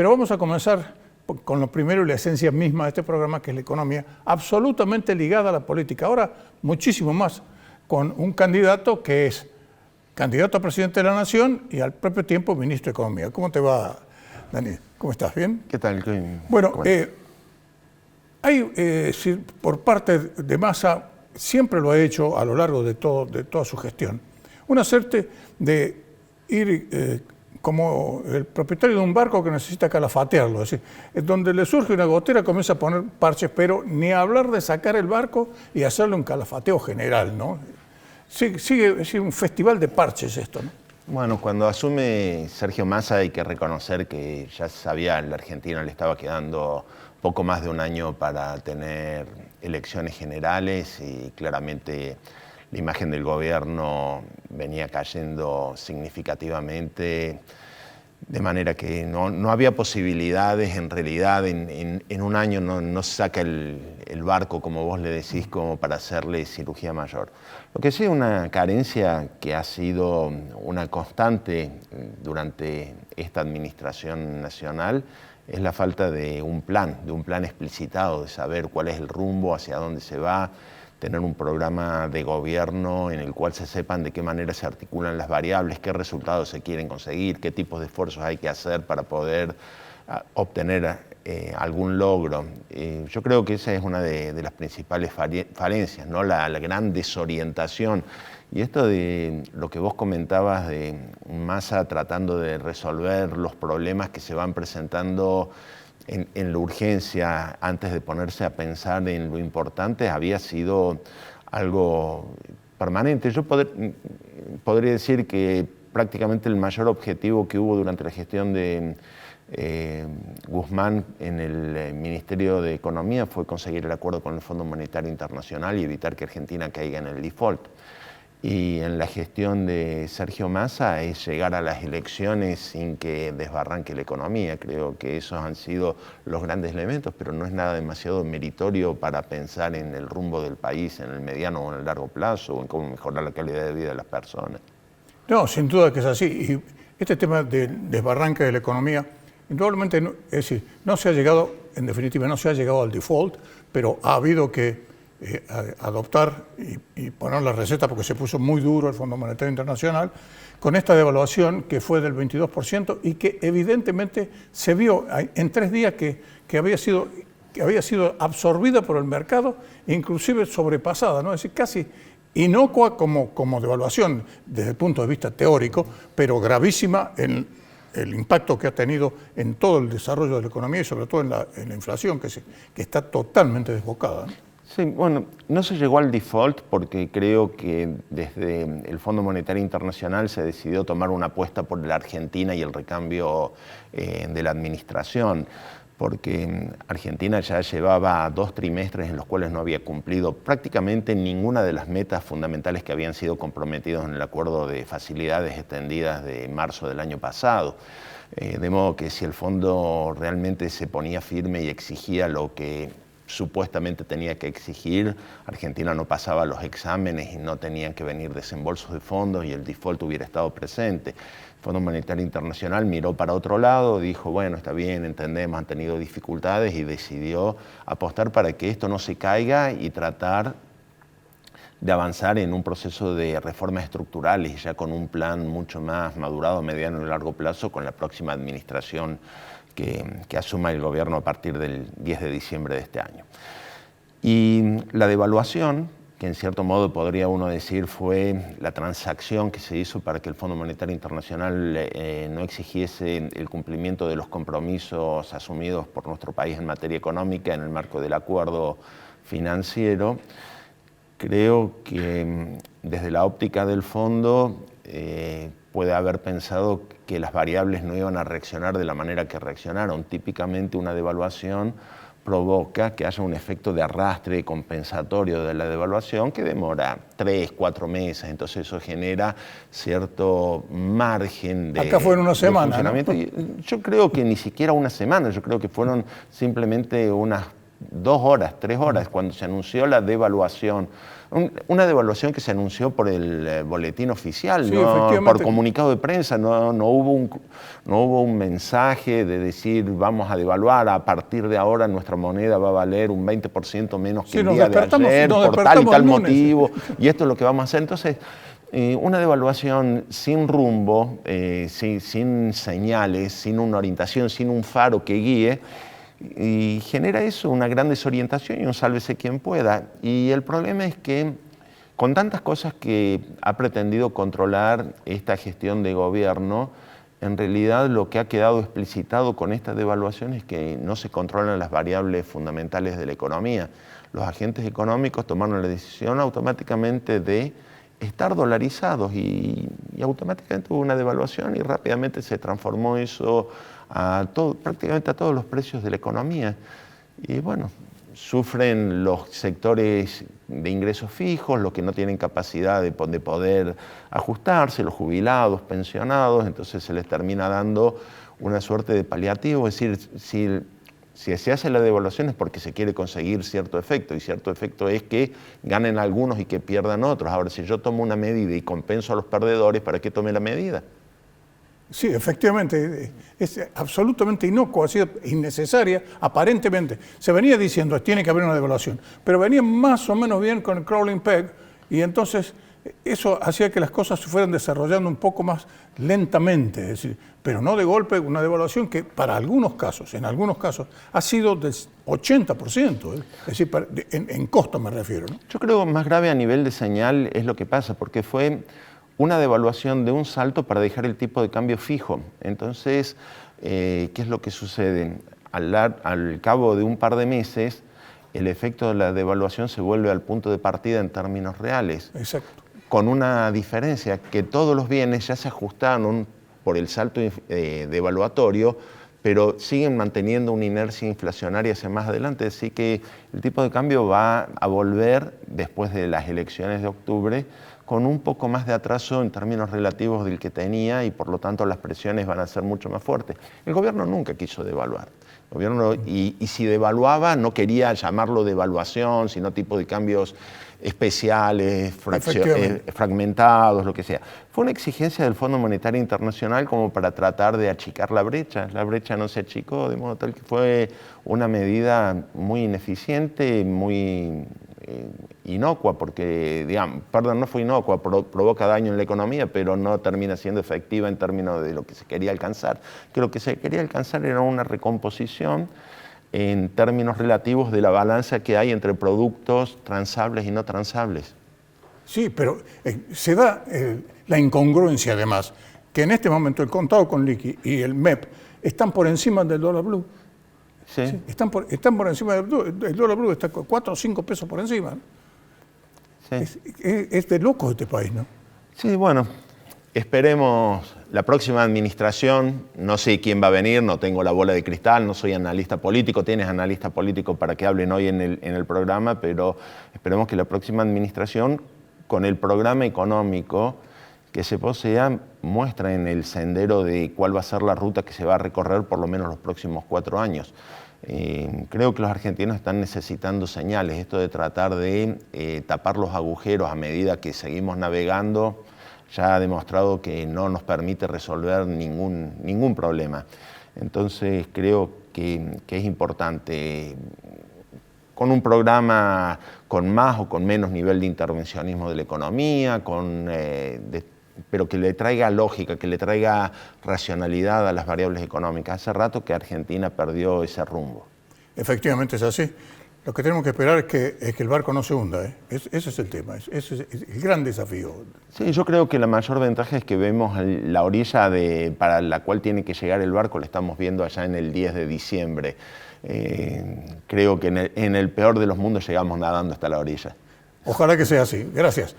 Pero vamos a comenzar con lo primero y la esencia misma de este programa, que es la economía, absolutamente ligada a la política. Ahora, muchísimo más, con un candidato que es candidato a presidente de la Nación y al propio tiempo ministro de Economía. ¿Cómo te va, Dani? ¿Cómo estás? ¿Bien? ¿Qué tal? Bueno, hay, por parte de Massa, siempre lo ha hecho a lo largo de toda su gestión, una suerte de ir como el propietario de un barco que necesita calafatearlo, es decir, donde le surge una gotera comienza a poner parches, pero ni hablar de sacar el barco y hacerle un calafateo general, ¿no? Sigue un festival de parches esto, ¿no? Bueno, cuando asume Sergio Massa hay que reconocer que ya sabía a la Argentina le estaba quedando poco más de un año para tener elecciones generales y claramente la imagen del gobierno venía cayendo significativamente, de manera que no había posibilidades, en realidad en un año no saca el barco, como vos le decís, como para hacerle cirugía mayor. Lo que sí es una carencia que ha sido una constante durante esta administración nacional es la falta de un plan explicitado, de saber cuál es el rumbo, hacia dónde se va, tener un programa de gobierno en el cual se sepan de qué manera se articulan las variables, qué resultados se quieren conseguir, qué tipos de esfuerzos hay que hacer para poder obtener algún logro. Yo creo que esa es una de las principales falencias, ¿no? La gran desorientación. Y esto de lo que vos comentabas de Massa tratando de resolver los problemas que se van presentando en la urgencia antes de ponerse a pensar en lo importante, había sido algo permanente. Yo podría decir que prácticamente el mayor objetivo que hubo durante la gestión de Guzmán en el Ministerio de Economía fue conseguir el acuerdo con el Fondo Monetario Internacional y evitar que Argentina caiga en el default. Y en la gestión de Sergio Massa es llegar a las elecciones sin que desbarranque la economía. Creo que esos han sido los grandes elementos, pero no es nada demasiado meritorio para pensar en el rumbo del país en el mediano o en el largo plazo, o en cómo mejorar la calidad de vida de las personas. No, sin duda que es así. Y este tema del desbarranque de la economía, indudablemente, es decir, no se ha llegado, en definitiva, no se ha llegado al default, pero ha habido que adoptar y poner la receta, porque se puso muy duro el Fondo Monetario Internacional, con esta devaluación que fue del 22% y que evidentemente se vio en 3 días que había sido absorbida por el mercado, inclusive sobrepasada, ¿no? Es decir, casi inocua como devaluación desde el punto de vista teórico, pero gravísima en el impacto que ha tenido en todo el desarrollo de la economía y sobre todo en la inflación, que está totalmente desbocada, ¿no? Sí, bueno, no se llegó al default porque creo que desde el Fondo Monetario Internacional se decidió tomar una apuesta por la Argentina y el recambio de la administración, porque Argentina ya llevaba 2 trimestres en los cuales no había cumplido prácticamente ninguna de las metas fundamentales que habían sido comprometidos en el acuerdo de facilidades extendidas de marzo del año pasado. De modo que si el fondo realmente se ponía firme y exigía lo que supuestamente tenía que exigir, Argentina no pasaba los exámenes y no tenían que venir desembolsos de fondos y el default hubiera estado presente. El Fondo Monetario Internacional miró para otro lado, dijo, bueno, está bien, entendemos, han tenido dificultades y decidió apostar para que esto no se caiga y tratar de avanzar en un proceso de reformas estructurales, ya con un plan mucho más madurado a mediano y largo plazo con la próxima administración que asuma el gobierno a partir del 10 de diciembre de este año. Y la devaluación, que en cierto modo podría uno decir fue la transacción que se hizo para que el Fondo Monetario Internacional no exigiese el cumplimiento de los compromisos asumidos por nuestro país en materia económica en el marco del acuerdo financiero, creo que desde la óptica del fondo puede haber pensado que las variables no iban a reaccionar de la manera que reaccionaron. Típicamente una devaluación provoca que haya un efecto de arrastre compensatorio de la devaluación que demora 3, 4 meses, entonces eso genera cierto margen de Acá fue en una semana, funcionamiento. ¿no? Yo creo que ni siquiera una semana, yo creo que fueron simplemente unas 2 horas, 3 horas, cuando se anunció la devaluación. Una devaluación que se anunció por el boletín oficial, Sí, no por comunicado de prensa, no hubo un mensaje de decir vamos a devaluar, a partir de ahora nuestra moneda va a valer un 20% menos que el día de ayer, por tal y tal motivo, y esto es lo que vamos a hacer. Entonces, una devaluación sin rumbo, sin señales, sin una orientación, sin un faro que guíe, y genera eso, una gran desorientación y un sálvese quien pueda. Y el problema es que con tantas cosas que ha pretendido controlar esta gestión de gobierno, en realidad lo que ha quedado explicitado con esta devaluación es que no se controlan las variables fundamentales de la economía. Los agentes económicos tomaron la decisión automáticamente de estar dolarizados y automáticamente hubo una devaluación y rápidamente se transformó eso prácticamente a todos los precios de la economía. Y bueno, sufren los sectores de ingresos fijos, los que no tienen capacidad de poder ajustarse, los jubilados, pensionados, entonces se les termina dando una suerte de paliativo, es decir, si se hace la devaluación es porque se quiere conseguir cierto efecto, y cierto efecto es que ganen algunos y que pierdan otros. Ahora, si yo tomo una medida y compenso a los perdedores, ¿para qué tome la medida? Sí, efectivamente, es absolutamente inocua, ha sido innecesaria, aparentemente. Se venía diciendo que tiene que haber una devaluación, pero venía más o menos bien con el crawling peg, y entonces eso hacía que las cosas se fueran desarrollando un poco más lentamente, es decir, pero no de golpe, una devaluación que para algunos casos, en algunos casos, ha sido del 80%, es decir, en costo me refiero, ¿no? Yo creo que más grave a nivel de señal es lo que pasa, porque fue una devaluación de un salto para dejar el tipo de cambio fijo. Entonces, ¿qué es lo que sucede? Al cabo de un par de meses, el efecto de la devaluación se vuelve al punto de partida en términos reales. Exacto. Con una diferencia, que todos los bienes ya se ajustaron por el salto devaluatorio, pero siguen manteniendo una inercia inflacionaria hacia más adelante. Así que el tipo de cambio va a volver, después de las elecciones de octubre, con un poco más de atraso en términos relativos del que tenía, y por lo tanto las presiones van a ser mucho más fuertes. El gobierno nunca quiso devaluar. El gobierno, y si devaluaba, no quería llamarlo devaluación, sino tipo de cambios especiales, fragmentados, lo que sea. Fue una exigencia del Fondo Monetario Internacional como para tratar de achicar la brecha. La brecha no se achicó, de modo tal que fue una medida muy ineficiente, muy inocua, porque, digamos, no fue inocua, provoca daño en la economía, pero no termina siendo efectiva en términos de lo que se quería alcanzar. Que lo que se quería alcanzar era una recomposición en términos relativos de la balanza que hay entre productos transables y no transables. Sí, pero se da la incongruencia además, que en este momento el contado con liqui y el MEP están por encima del dólar blue. Sí. Sí, están por encima del dólar blue, está 4 o 5 pesos por encima. Sí. Es de locos este país, ¿no? Sí, bueno, esperemos la próxima administración, no sé quién va a venir, no tengo la bola de cristal, no soy analista político, tienes analista político para que hablen hoy en el programa, pero esperemos que la próxima administración, con el programa económico que se posea, muestra en el sendero de cuál va a ser la ruta que se va a recorrer por lo menos los próximos 4 años. Creo que los argentinos están necesitando señales, esto de tratar de tapar los agujeros a medida que seguimos navegando, ya ha demostrado que no nos permite resolver ningún problema. Entonces creo que es importante, con un programa con más o con menos nivel de intervencionismo de la economía, pero que le traiga lógica, que le traiga racionalidad a las variables económicas. Hace rato que Argentina perdió ese rumbo. Efectivamente es así. Lo que tenemos que esperar es que el barco no se hunda, ¿eh? Ese es el tema, ese es el gran desafío. Sí, yo creo que la mayor ventaja es que vemos la orilla para la cual tiene que llegar el barco, la estamos viendo allá en el 10 de diciembre. Creo que en el peor de los mundos llegamos nadando hasta la orilla. Ojalá que sea así. Gracias.